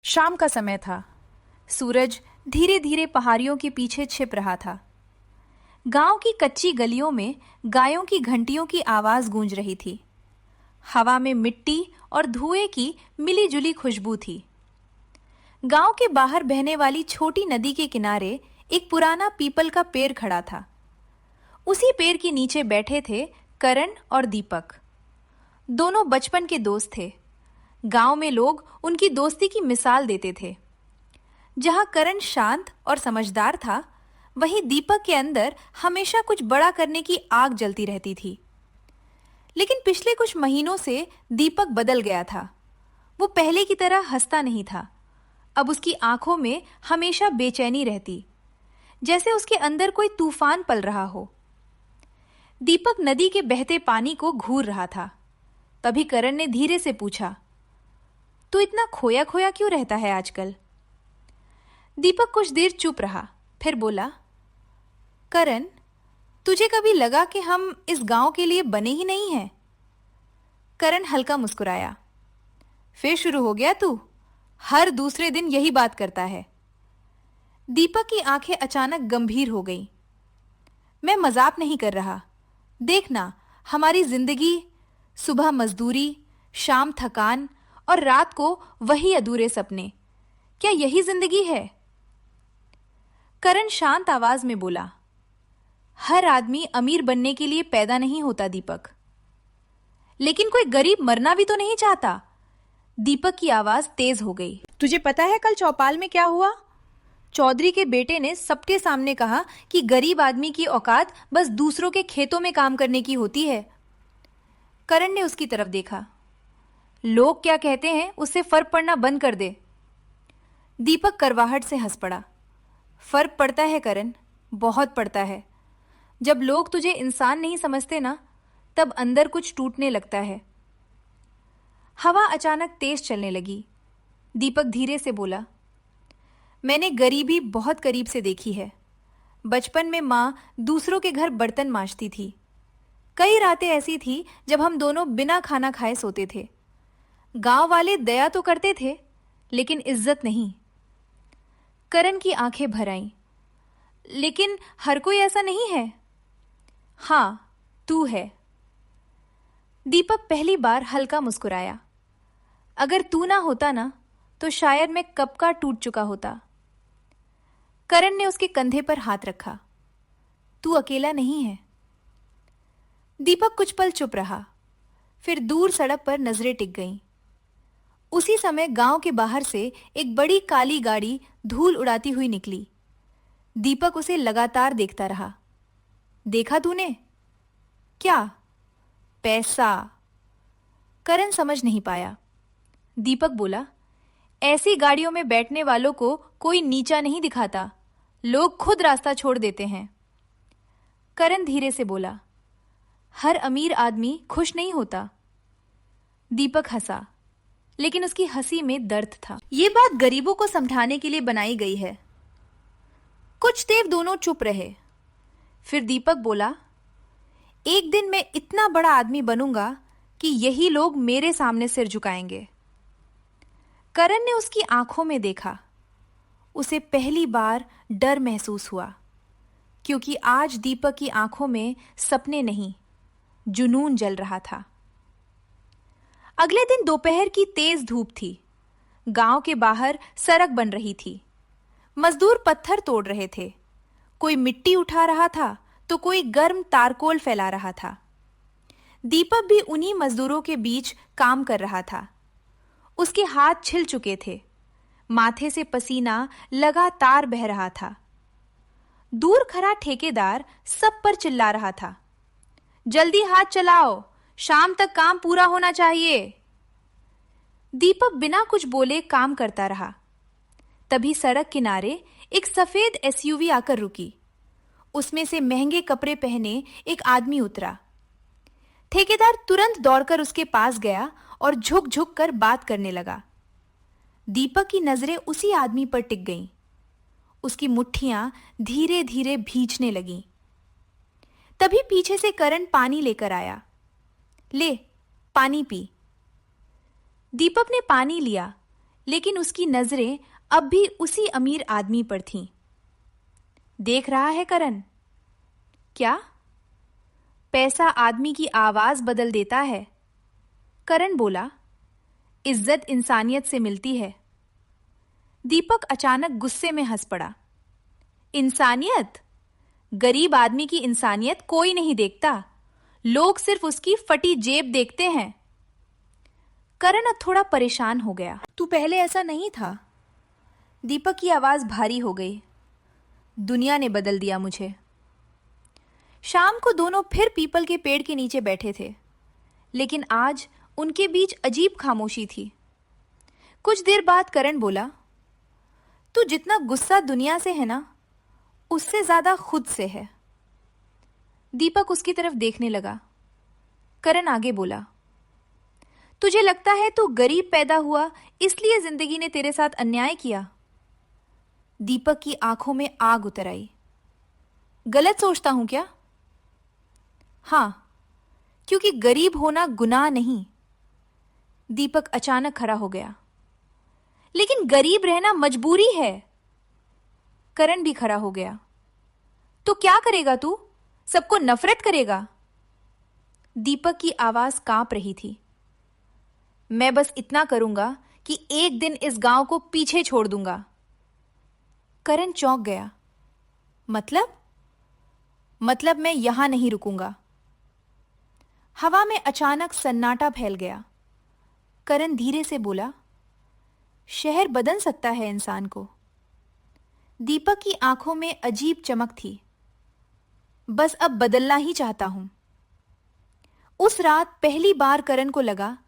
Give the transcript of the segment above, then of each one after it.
शाम का समय था। सूरज धीरे धीरे पहाड़ियों के पीछे छिप रहा था। गांव की कच्ची गलियों में गायों की घंटियों की आवाज गूंज रही थी। हवा में मिट्टी और धुएं की मिली-जुली खुशबू थी। गांव के बाहर बहने वाली छोटी नदी के किनारे एक पुराना पीपल का पेड़ खड़ा था। उसी पेड़ के नीचे बैठे थे करण और दीपक। दोनों बचपन के दोस्त थे। गांव में लोग उनकी दोस्ती की मिसाल देते थे। जहां करण शांत और समझदार था, वहीं दीपक के अंदर हमेशा कुछ बड़ा करने की आग जलती रहती थी। लेकिन पिछले कुछ महीनों से दीपक बदल गया था। वो पहले की तरह हंसता नहीं था। अब उसकी आंखों में हमेशा बेचैनी रहती, जैसे उसके अंदर कोई तूफान पल रहा हो। दीपक नदी के बहते पानी को घूर रहा था। तभी करण ने धीरे से पूछा, तू इतना खोया खोया क्यों रहता है आजकल? दीपक कुछ देर चुप रहा, फिर बोला, करण, तुझे कभी लगा कि हम इस गांव के लिए बने ही नहीं हैं? करण हल्का मुस्कुराया। फिर शुरू हो गया तू? हर दूसरे दिन यही बात करता है। दीपक की आंखें अचानक गंभीर हो गईं। मैं मजाक नहीं कर रहा। देखना, हमारी जिंदगी, सुबह मजदूरी, शाम थकान और रात को वही अधूरे सपने, क्या यही जिंदगी है? करण शांत आवाज में बोला, हर आदमी अमीर बनने के लिए पैदा नहीं होता दीपक। लेकिन कोई गरीब मरना भी तो नहीं चाहता। दीपक की आवाज तेज हो गई। तुझे पता है कल चौपाल में क्या हुआ? चौधरी के बेटे ने सबके सामने कहा कि गरीब आदमी की औकात बस दूसरों के खेतों में काम करने की होती है। करण ने उसकी तरफ देखा। लोग क्या कहते हैं उससे फर्क पड़ना बंद कर दे। दीपक करवाहट से हंस पड़ा। फर्क पड़ता है करण, बहुत पड़ता है। जब लोग तुझे इंसान नहीं समझते ना, तब अंदर कुछ टूटने लगता है। हवा अचानक तेज चलने लगी। दीपक धीरे से बोला, मैंने गरीबी बहुत करीब से देखी है। बचपन में माँ दूसरों के घर बर्तन मांजती थी। कई रातें ऐसी थी जब हम दोनों बिना खाना खाए सोते थे। गांव वाले दया तो करते थे, लेकिन इज्जत नहीं। करण की आंखें भर आईं। लेकिन हर कोई ऐसा नहीं है। हाँ, तू है। दीपक पहली बार हल्का मुस्कुराया। अगर तू ना होता ना, तो शायद मैं कब का टूट चुका होता। करण ने उसके कंधे पर हाथ रखा। तू अकेला नहीं है। दीपक कुछ पल चुप रहा, फिर दूर सड़क पर नजरें टिक गईं। उसी समय गांव के बाहर से एक बड़ी काली गाड़ी धूल उड़ाती हुई निकली। दीपक उसे लगातार देखता रहा। देखा तूने? क्या? पैसा। करण समझ नहीं पाया। दीपक बोला, ऐसी गाड़ियों में बैठने वालों को कोई नीचा नहीं दिखाता। लोग खुद रास्ता छोड़ देते हैं। करण धीरे से बोला, हर अमीर आदमी खुश नहीं होता। दीपक हंसा, लेकिन उसकी हंसी में दर्द था। ये बात गरीबों को समझाने के लिए बनाई गई है। कुछ देर दोनों चुप रहे। फिर दीपक बोला, एक दिन मैं इतना बड़ा आदमी बनूंगा कि यही लोग मेरे सामने सिर झुकाएंगे। करण ने उसकी आंखों में देखा। उसे पहली बार डर महसूस हुआ, क्योंकि आज दीपक की आंखों में सपने नहीं, जुनून जल रहा था। अगले दिन दोपहर की तेज धूप थी। गांव के बाहर सड़क बन रही थी। मजदूर पत्थर तोड़ रहे थे। कोई मिट्टी उठा रहा था, तो कोई गर्म तारकोल फैला रहा था। दीपक भी उन्हीं मजदूरों के बीच काम कर रहा था। उसके हाथ छिल चुके थे। माथे से पसीना लगातार बह रहा था। दूर खड़ा ठेकेदार सब पर चिल्ला रहा था, जल्दी हाथ चलाओ, शाम तक काम पूरा होना चाहिए। दीपक बिना कुछ बोले काम करता रहा। तभी सड़क किनारे एक सफेद एसयूवी आकर रुकी। उसमें से महंगे कपड़े पहने एक आदमी उतरा। ठेकेदार तुरंत दौड़कर उसके पास गया और झुक झुक कर बात करने लगा। दीपक की नजरें उसी आदमी पर टिक गईं। उसकी मुट्ठियां धीरे धीरे भींचने लगीं। तभी पीछे से करण पानी लेकर आया। ले, पानी पी। दीपक ने पानी लिया, लेकिन उसकी नजरें अब भी उसी अमीर आदमी पर थीं। देख रहा है करण? क्या? पैसा आदमी की आवाज बदल देता है। करण बोला, इज्जत इंसानियत से मिलती है। दीपक अचानक गुस्से में हंस पड़ा। इंसानियत? गरीब आदमी की इंसानियत कोई नहीं देखता, लोग सिर्फ उसकी फटी जेब देखते हैं। करण अब थोड़ा परेशान हो गया। तू पहले ऐसा नहीं था। दीपक की आवाज भारी हो गई। दुनिया ने बदल दिया मुझे। शाम को दोनों फिर पीपल के पेड़ के नीचे बैठे थे, लेकिन आज उनके बीच अजीब खामोशी थी। कुछ देर बाद करण बोला, तू जितना गुस्सा दुनिया से है ना, उससे ज्यादा खुद से है। दीपक उसकी तरफ देखने लगा। करण आगे बोला, तुझे लगता है तू गरीब पैदा हुआ इसलिए जिंदगी ने तेरे साथ अन्याय किया? दीपक की आंखों में आग उतर आई। गलत सोचता हूं क्या? हां, क्योंकि गरीब होना गुनाह नहीं। दीपक अचानक खड़ा हो गया। लेकिन गरीब रहना मजबूरी है। करण भी खड़ा हो गया। तो क्या करेगा तू? सबको नफरत करेगा? दीपक की आवाज कांप रही थी। मैं बस इतना करूंगा कि एक दिन इस गांव को पीछे छोड़ दूंगा। करण चौंक गया। मतलब मैं यहां नहीं रुकूंगा। हवा में अचानक सन्नाटा फैल गया। करण धीरे से बोला, शहर बदल सकता है इंसान को। दीपक की आंखों में अजीब चमक थी। बस अब बदलना ही चाहता हूं। उस रात पहली बार करण को लगा,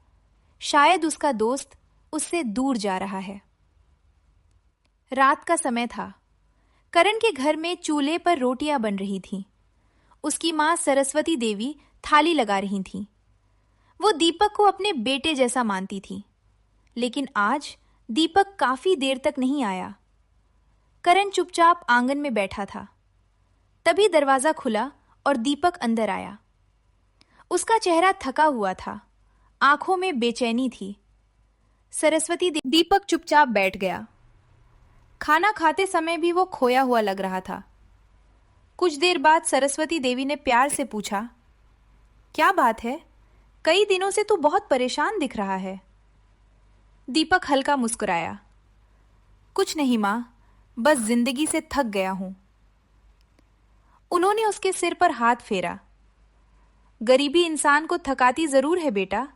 शायद उसका दोस्त उससे दूर जा रहा है। रात का समय था। करण के घर में चूल्हे पर रोटियां बन रही थीं। उसकी मां सरस्वती देवी थाली लगा रही थीं। वो दीपक को अपने बेटे जैसा मानती थी, लेकिन आज दीपक काफी देर तक नहीं आया। करण चुपचाप आंगन में बैठा था। तभी दरवाजा खुला और दीपक अंदर आया। उसका चेहरा थका हुआ था, आंखों में बेचैनी थी। दीपक चुपचाप बैठ गया। खाना खाते समय भी वो खोया हुआ लग रहा था। कुछ देर बाद सरस्वती देवी ने प्यार से पूछा, क्या बात है? कई दिनों से तू बहुत परेशान दिख रहा है। दीपक हल्का मुस्कुराया। कुछ नहीं मां, बस जिंदगी से थक गया हूं। उन्होंने उसके सिर पर हाथ फेरा। गरीबी इंसान को थकाती जरूर है बेटा,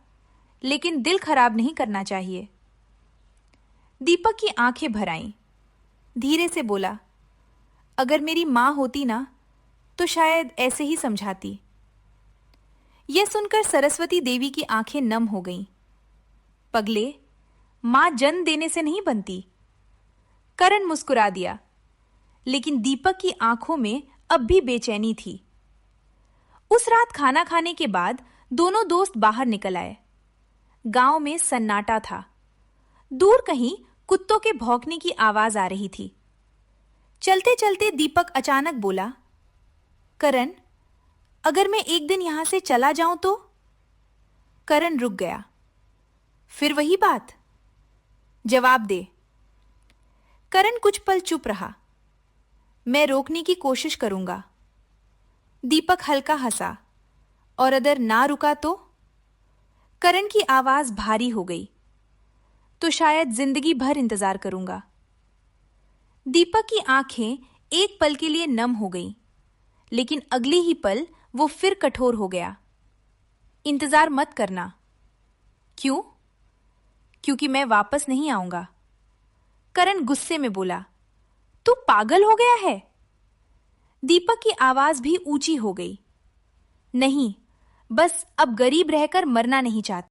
लेकिन दिल खराब नहीं करना चाहिए। दीपक की आंखें भर आईं। धीरे से बोला, अगर मेरी मां होती ना, तो शायद ऐसे ही समझाती। यह सुनकर सरस्वती देवी की आंखें नम हो गईं। पगले, मां जन्म देने से नहीं बनती। करण मुस्कुरा दिया, लेकिन दीपक की आंखों में अब भी बेचैनी थी। उस रात खाना खाने के बाद दोनों दोस्त बाहर निकल आए। गांव में सन्नाटा था। दूर कहीं कुत्तों के भौंकने की आवाज आ रही थी। चलते चलते दीपक अचानक बोला, करण, अगर मैं एक दिन यहां से चला जाऊं तो? करण रुक गया। फिर वही बात? जवाब दे। करण कुछ पल चुप रहा। मैं रोकने की कोशिश करूंगा। दीपक हल्का हंसा। और अगर ना रुका तो? करण की आवाज भारी हो गई। तो शायद जिंदगी भर इंतजार करूंगा। दीपक की आंखें एक पल के लिए नम हो गईं, लेकिन अगली ही पल वो फिर कठोर हो गया। इंतजार मत करना। क्यों? क्योंकि मैं वापस नहीं आऊंगा। करण गुस्से में बोला, तू पागल हो गया है? दीपक की आवाज भी ऊंची हो गई। नहीं, बस अब गरीब रहकर मरना नहीं चाहता।